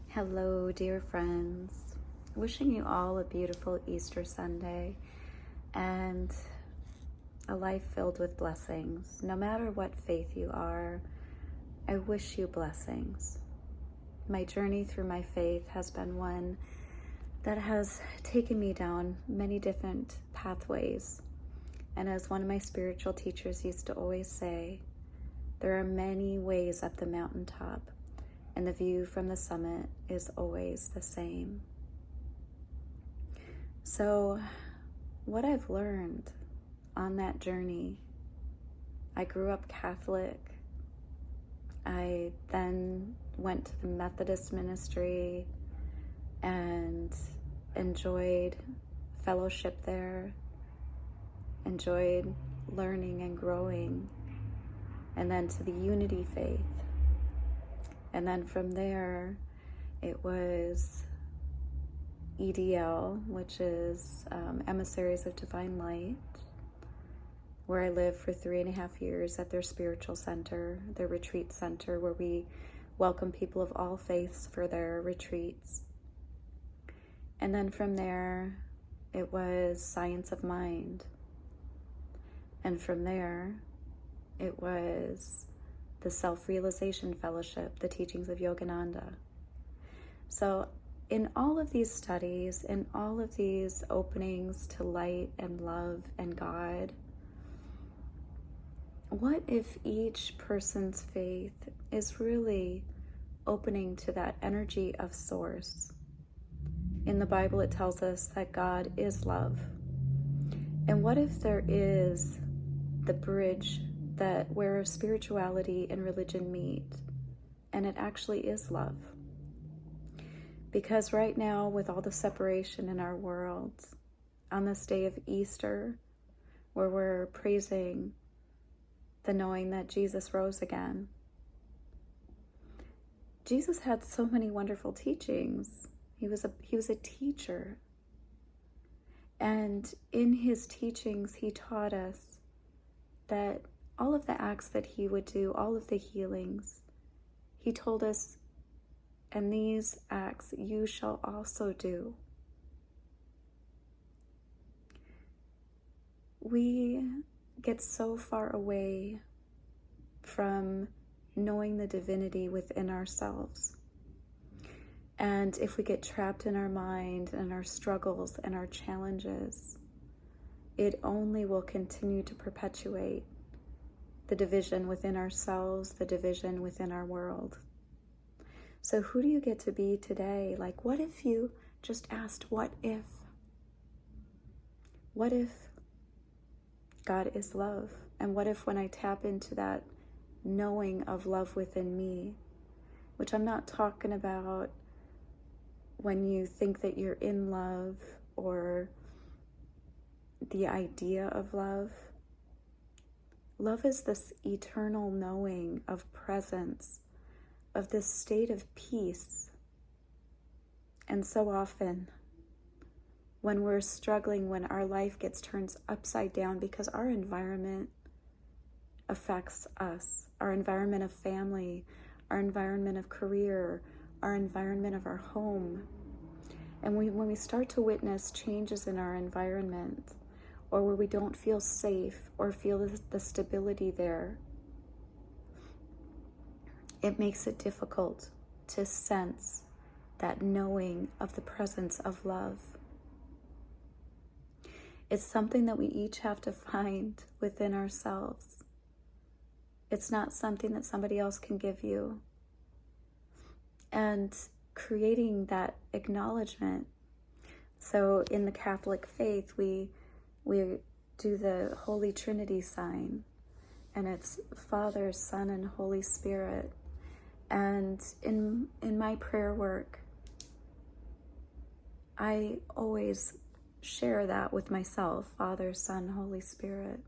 Hello, dear friends. Wishing you all a beautiful Easter Sunday and a life filled with blessings. No matter what faith you are, I wish you blessings. My journey through my faith has been one that has taken me down many different pathways. And as one of my spiritual teachers used to always say, there are many ways up the mountaintop, and the view from the summit is always the same. So, what I've learned on that journey, I grew up Catholic. I then went to the Methodist ministry and enjoyed fellowship there, enjoyed learning and growing, and then to the Unity faith. And then from there, it was EDL, which is Emissaries of Divine Light, where I lived for 3.5 years at their spiritual center, their retreat center, where we welcome people of all faiths for their retreats. And then from there, it was Science of Mind. And from there, it was the Self-Realization Fellowship, the teachings of Yogananda. So in all of these studies, in all of these openings to light and love and God, what if each person's faith is really opening to that energy of source? In the Bible, it tells us that God is love. And what if there is the bridge that where spirituality and religion meet, and it actually is love? Because right now, with all the separation in our world, on this day of Easter, where we're praising the knowing that Jesus rose again, Jesus had so many wonderful teachings. He was a teacher. And in his teachings, he taught us that all of the acts that he would do, all of the healings, he told us, and these acts you shall also do. We get so far away from knowing the divinity within ourselves. And if we get trapped in our mind and our struggles and our challenges, it only will continue to perpetuate the division within ourselves, the division within our world. So who do you get to be today? Like, what if you just asked, what if? What if God is love? And what if when I tap into that knowing of love within me, which I'm not talking about when you think that you're in love or the idea of love. Love is this eternal knowing of presence, of this state of peace. And so often, when we're struggling, when our life gets turned upside down because our environment affects us, our environment of family, our environment of career, our environment of our home. And when we start to witness changes in our environment, or where we don't feel safe or feel the stability there, it makes it difficult to sense that knowing of the presence of love. It's something that we each have to find within ourselves. It's not something that somebody else can give you. And creating that acknowledgement. So in the Catholic faith, we do the Holy Trinity sign, and it's Father, Son, and Holy Spirit. And in my prayer work, I always share that with myself, Father, Son, Holy Spirit.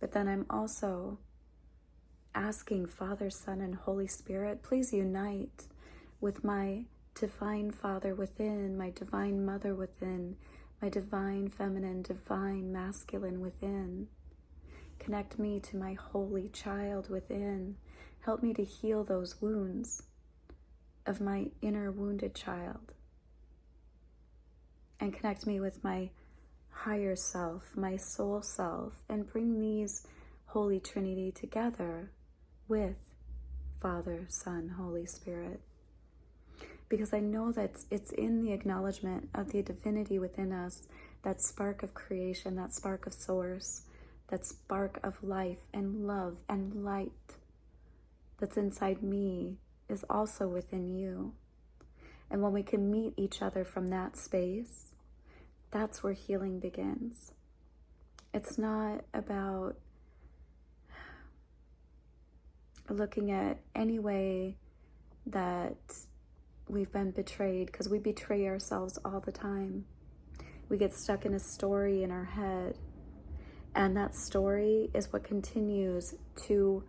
But then I'm also asking Father, Son, and Holy Spirit, please unite with my divine Father within, my divine Mother within, my divine feminine, divine masculine within. Connect me to my holy child within. Help me to heal those wounds of my inner wounded child. And connect me with my higher self, my soul self, and bring these Holy Trinity together with Father, Son, Holy Spirit. Because I know that it's in the acknowledgement of the divinity within us, that spark of creation, that spark of source, that spark of life and love and light that's inside me is also within you. And when we can meet each other from that space, that's where healing begins. It's not about looking at any way that we've been betrayed, because we betray ourselves all the time. We get stuck in a story in our head, and that story is what continues to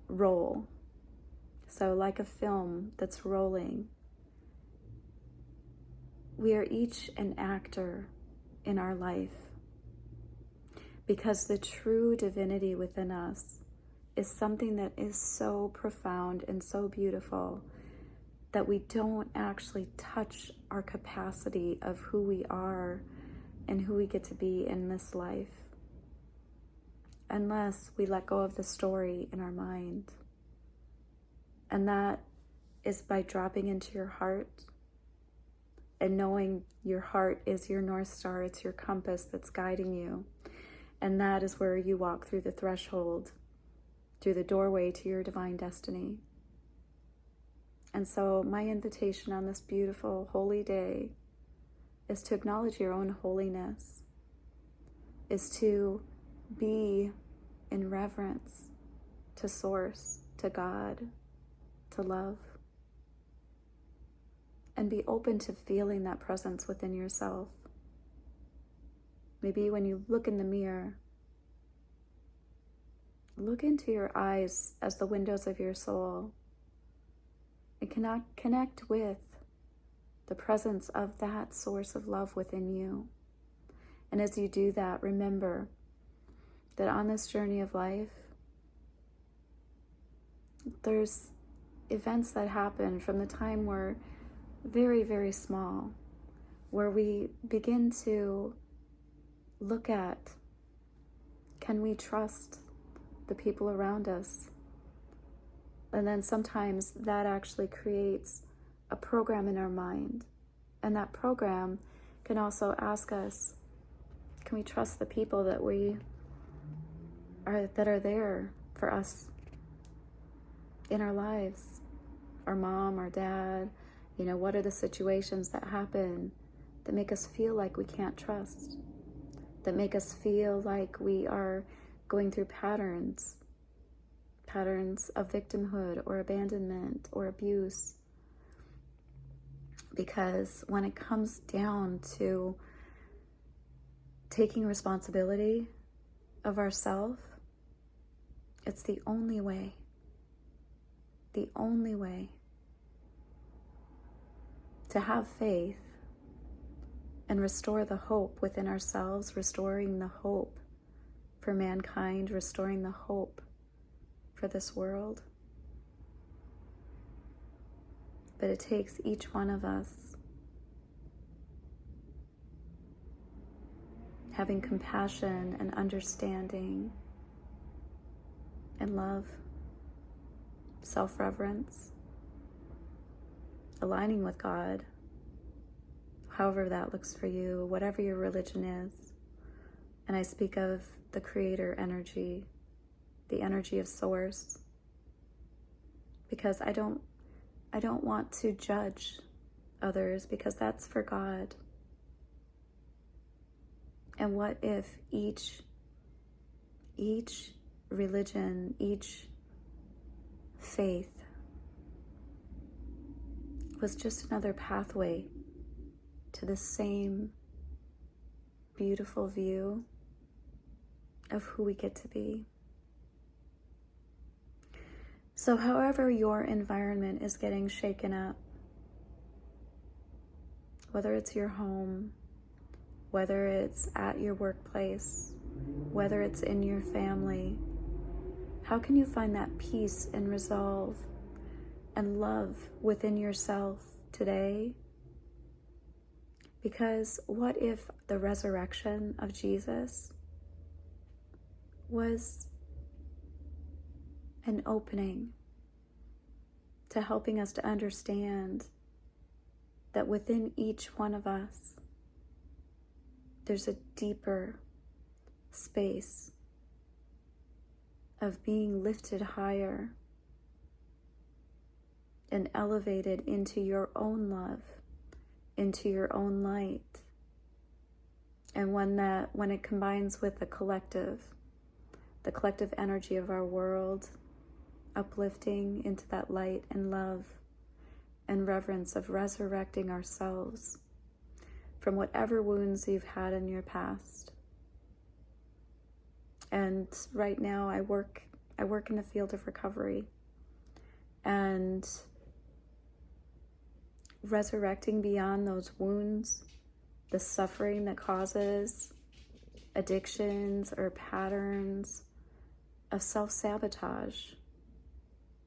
roll. So like a film that's rolling, we are each an actor in our life, because the true divinity within us is something that is so profound and so beautiful that we don't actually touch our capacity of who we are and who we get to be in this life unless we let go of the story in our mind. And that is by dropping into your heart and knowing your heart is your North Star, it's your compass that's guiding you. And that is where you walk through the threshold, through the doorway to your divine destiny. And so my invitation on this beautiful, holy day is to acknowledge your own holiness, is to be in reverence to Source, to God, to love, and be open to feeling that presence within yourself. Maybe when you look in the mirror, look into your eyes as the windows of your soul and connect with the presence of that source of love within you. And as you do that, remember that on this journey of life, there's events that happen from the time we're very, very small, where we begin to look at, can we trust the people around us? And then sometimes that actually creates a program in our mind. And that program can also ask us, can we trust the people that are there for us in our lives? Our mom, our dad, what are the situations that happen that make us feel like we can't trust? That make us feel like we are going through patterns of victimhood or abandonment or abuse. Because when it comes down to taking responsibility of ourself, it's the only way to have faith and restore the hope within ourselves, restoring the hope for mankind, restoring the hope for this world. But it takes each one of us having compassion and understanding and love, self-reverence, aligning with God, however that looks for you, whatever your religion is. And I speak of the creator energy, the energy of Source, because I don't want to judge others, because that's for God. And what if each religion, each faith was just another pathway to the same beautiful view of who we get to be? So however your environment is getting shaken up, whether it's your home, whether it's at your workplace, whether it's in your family. How can you find that peace and resolve and love within yourself today? Because what if the resurrection of Jesus was an opening to helping us to understand that within each one of us, there's a deeper space of being lifted higher and elevated into your own love, into your own light. And when it combines with the collective energy of our world, uplifting into that light and love and reverence of resurrecting ourselves from whatever wounds you've had in your past. And right now I work in the field of recovery, and resurrecting beyond those wounds, the suffering that causes addictions or patterns of self-sabotage,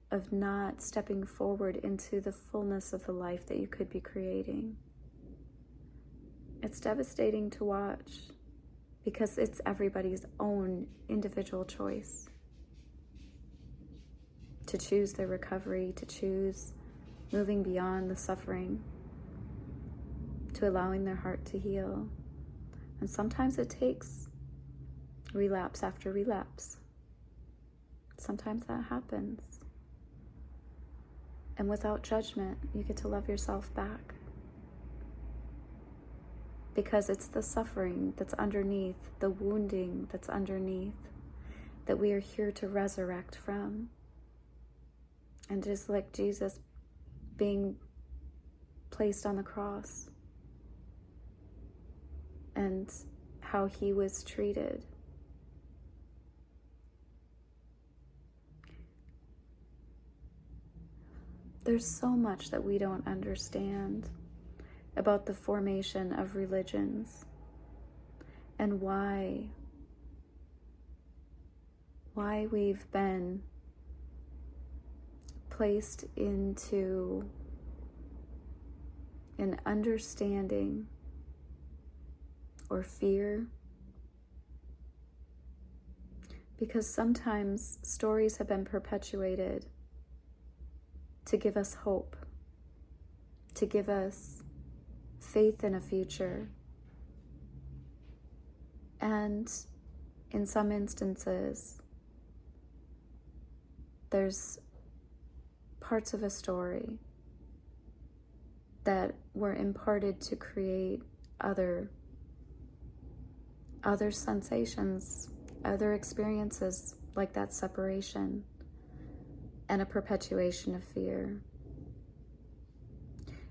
of not stepping forward into the fullness of the life that you could be creating. It's devastating to watch because it's everybody's own individual choice to choose their recovery, to choose moving beyond the suffering, to allowing their heart to heal. And sometimes it takes relapse after relapse. Sometimes that happens. And without judgment, you get to love yourself back. Because it's the suffering that's underneath, the wounding that's underneath, that we are here to resurrect from. And just like Jesus being placed on the cross and how he was treated. There's so much that we don't understand about the formation of religions and why we've been placed into an understanding or fear. Because sometimes stories have been perpetuated to give us hope, to give us faith in a future. And in some instances, there's parts of a story that were imparted to create other sensations, other experiences like that separation and a perpetuation of fear.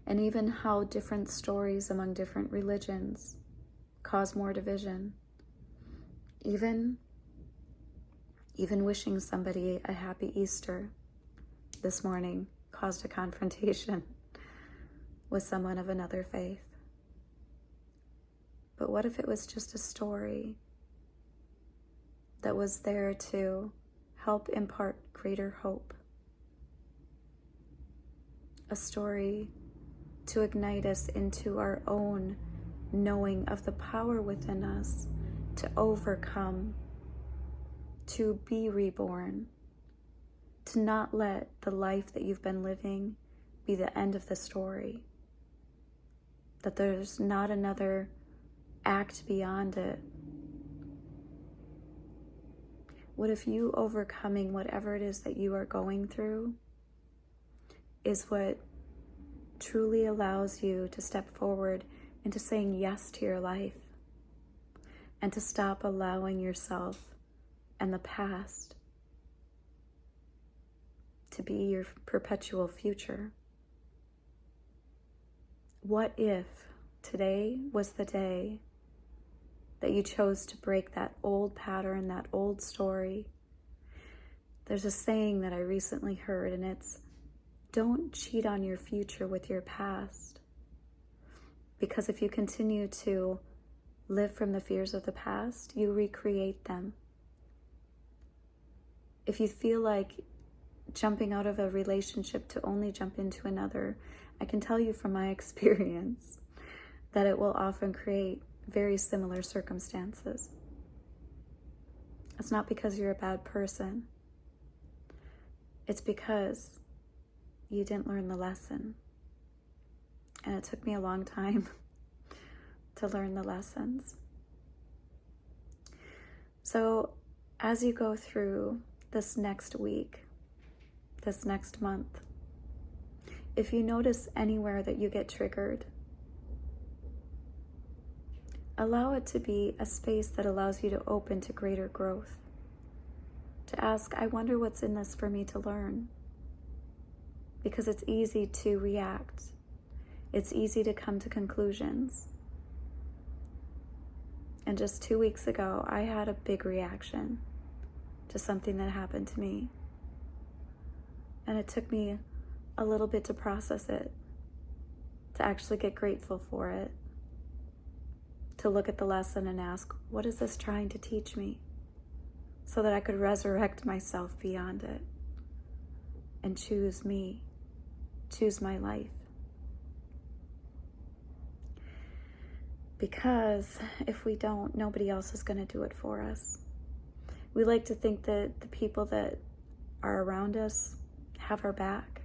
And even how different stories among different religions cause more division. Even wishing somebody a happy Easter this morning caused a confrontation with someone of another faith. But what if it was just a story that was there to help impart greater hope? A story to ignite us into our own knowing of the power within us to overcome, to be reborn, to not let the life that you've been living be the end of the story, that there's not another act beyond it. What if you overcoming whatever it is that you are going through is what truly allows you to step forward into saying yes to your life and to stop allowing yourself and the past to be your perpetual future? What if today was the day that you chose to break that old pattern, that old story? There's a saying that I recently heard, and it's, don't cheat on your future with your past. Because if you continue to live from the fears of the past, you recreate them. If you feel like jumping out of a relationship to only jump into another, I can tell you from my experience that it will often create very similar circumstances. It's not because you're a bad person. It's because you didn't learn the lesson. And it took me a long time to learn the lessons. So as you go through this next week, this next month, if you notice anywhere that you get triggered, allow it to be a space that allows you to open to greater growth. To ask, I wonder what's in this for me to learn. Because it's easy to react. It's easy to come to conclusions. And just 2 weeks ago, I had a big reaction to something that happened to me. And it took me a little bit to process it, to actually get grateful for it, to look at the lesson and ask, what is this trying to teach me? So that I could resurrect myself beyond it and choose me, choose my life. Because if we don't, nobody else is going to do it for us. We like to think that the people that are around us have our back.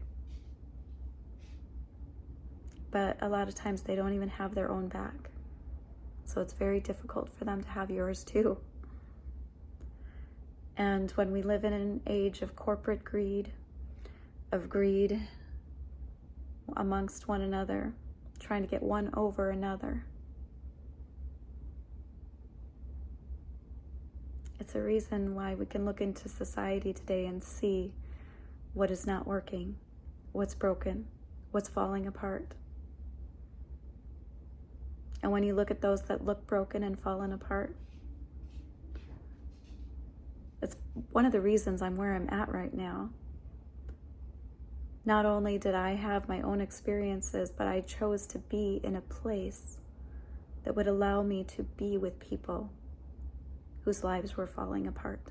But a lot of times they don't even have their own back. So it's very difficult for them to have yours too. And when we live in an age of corporate greed, of greed amongst one another, trying to get one over another, it's a reason why we can look into society today and see what is not working, what's broken, what's falling apart. And when you look at those that look broken and fallen apart, it's one of the reasons I'm where I'm at right now. Not only did I have my own experiences, but I chose to be in a place that would allow me to be with people whose lives were falling apart.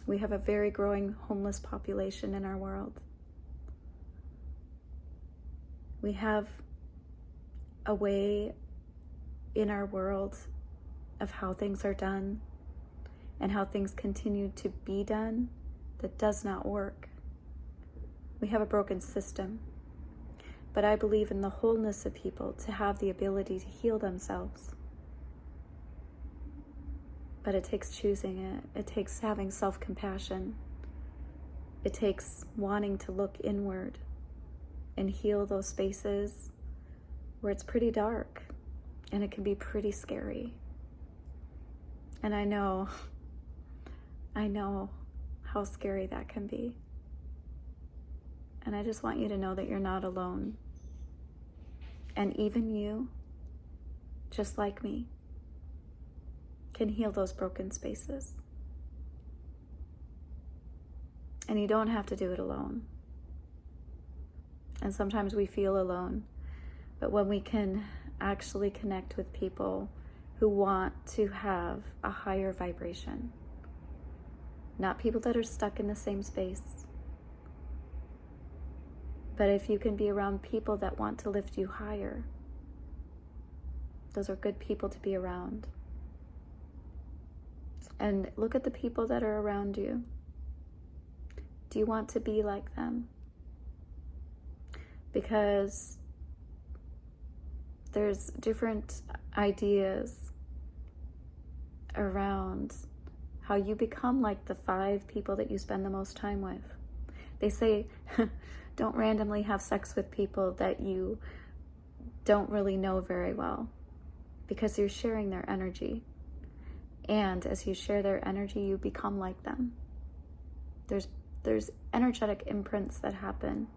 We have a very growing homeless population in our world. We have a way in our world of how things are done and how things continue to be done that does not work. We have a broken system. But I believe in the wholeness of people to have the ability to heal themselves. But it takes choosing it. It takes having self-compassion. It takes wanting to look inward and heal those spaces where it's pretty dark and it can be pretty scary. And I know how scary that can be. And I just want you to know that you're not alone. And even you, just like me, can heal those broken spaces. And you don't have to do it alone. And sometimes we feel alone. But when we can actually connect with people who want to have a higher vibration, not people that are stuck in the same space, but if you can be around people that want to lift you higher, those are good people to be around. And look at the people that are around you. Do you want to be like them? Because there's different ideas around how you become like the 5 people that you spend the most time with. They say, don't randomly have sex with people that you don't really know very well, because you're sharing their energy. And as you share their energy, you become like them. There's energetic imprints that happen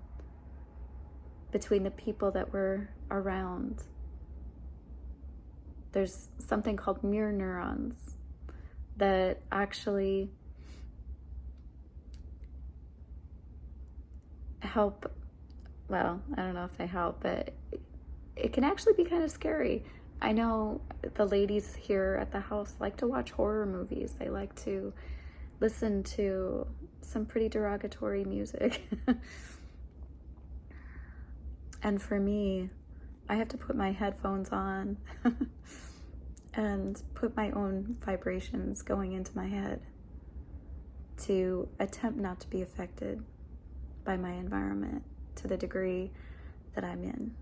between the people that we're around. There's something called mirror neurons that actually help, well, I don't know if they help, but it can actually be kind of scary. I know the ladies here at the house like to watch horror movies. They like to listen to some pretty derogatory music. And for me, I have to put my headphones on and put my own vibrations going into my head to attempt not to be affected by my environment to the degree that I'm in.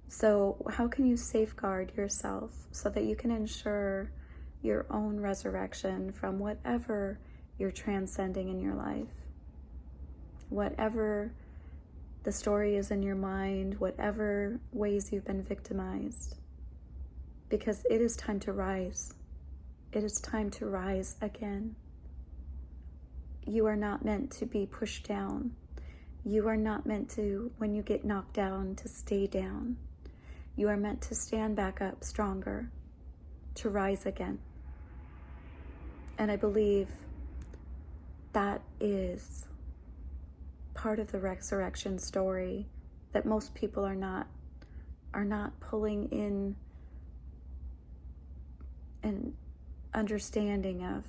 So how can you safeguard yourself so that you can ensure your own resurrection from whatever you're transcending in your life? Whatever the story is in your mind, whatever ways you've been victimized. Because it is time to rise. It is time to rise again. You are not meant to be pushed down. You are not meant to, when you get knocked down, to stay down. You are meant to stand back up stronger, to rise again. And I believe that is part of the resurrection story that most people are not pulling in an understanding of,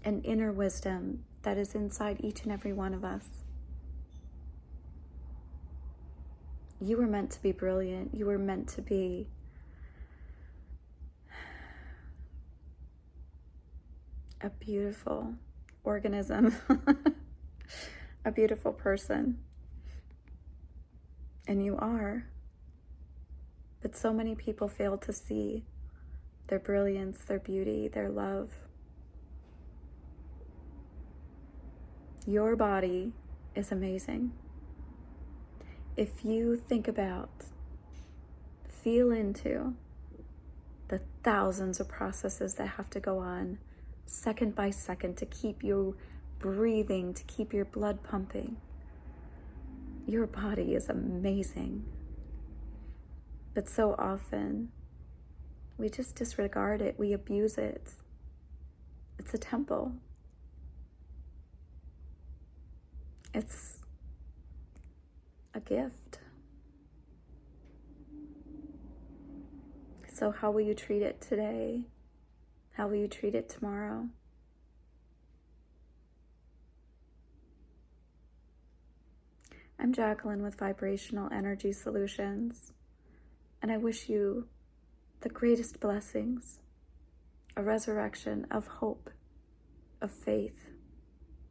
an inner wisdom that is inside each and every one of us. You were meant to be brilliant. You were meant to be a beautiful organism, a beautiful person. And you are. But so many people fail to see their brilliance, their beauty, their love. Your body is amazing. If you think about, feel into the thousands of processes that have to go on second by second to keep you breathing, to keep your blood pumping. Your body is amazing. But so often, we just disregard it, we abuse it. It's a temple. It's a gift. So how will you treat it today? How will you treat it tomorrow? I'm Jacqueline with Vibrational Energy Solutions, and I wish you the greatest blessings, a resurrection of hope, of faith,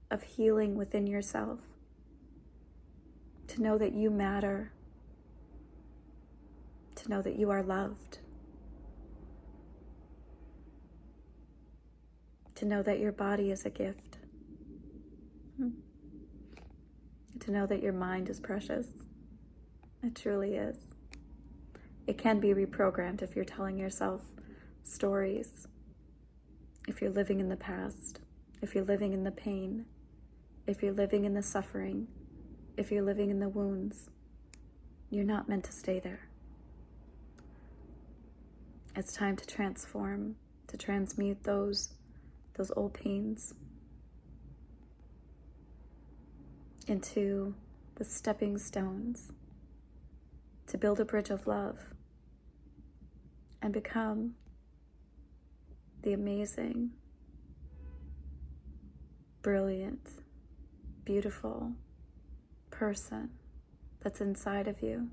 of healing within yourself, to know that you matter, to know that you are loved, to know that your body is a gift, to know that your mind is precious. It truly is. It can be reprogrammed if you're telling yourself stories, if you're living in the past, if you're living in the pain, if you're living in the suffering, if you're living in the wounds. You're not meant to stay there. It's time to transform, to transmute those old pains into the stepping stones to build a bridge of love and become the amazing, brilliant, beautiful person that's inside of you.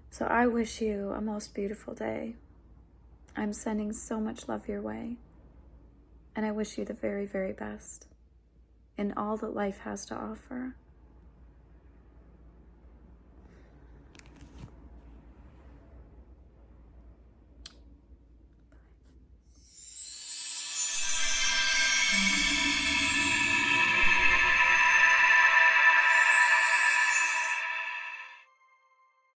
So I wish you a most beautiful day. I'm sending so much love your way. And I wish you the very, very best in all that life has to offer.